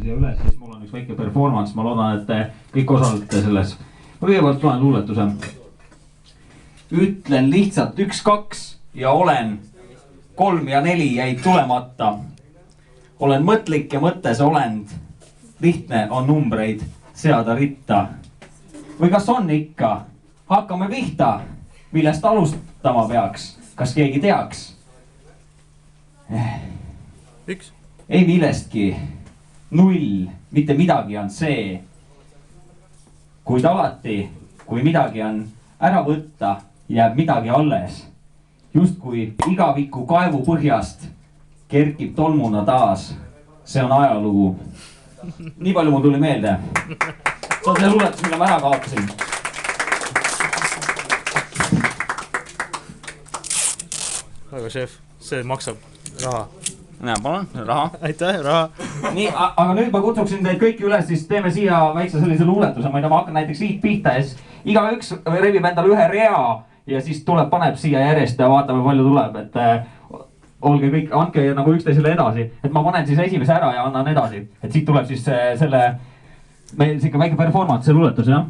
siia üles, siis mul on üks väike performance, ma loodan, et te kõik osalete selles. Ma kõigepealt loen luuletuse. Ütlen lihtsalt 1, 2 ja olen 3 ja 4 jäid tulemata. Olen mõtlik ja mõttes olend. Lihtne on numbreid seada ritta. Või kas on ikka? Hakkame pihta. Millest alustama peaks? Kas keegi teaks? Üks. Ei millestki. 0. Mitte midagi on see. Kuid alati, kui midagi on ära võtta, jääb midagi alles. Just kui igaviku kaevu põhjast kerkib tolmuna taas. See on ajalugu. Nii palju mul tuli meelde. See on see luuletus, mille ma ära kaotasin. Aga šef, see maksab raha. Näe, palun, raha. Aitäh, raha. Nii, aga nüüd ma kutsuksin teid kõiki üles, siis teeme siia väikse sellise luuletuse. Ma hakkan näiteks siit pihta ja siis iga üks rebib endale ühe rea ja siis tuleb, paneb siia järjest ja vaatame, palju tuleb. Et olge kõik, andke nagu üksteisele edasi. Et ma panen siis esimese ära ja annan edasi. Et siit tuleb siis selle, meil siuke väike performance, see luuletus, jah?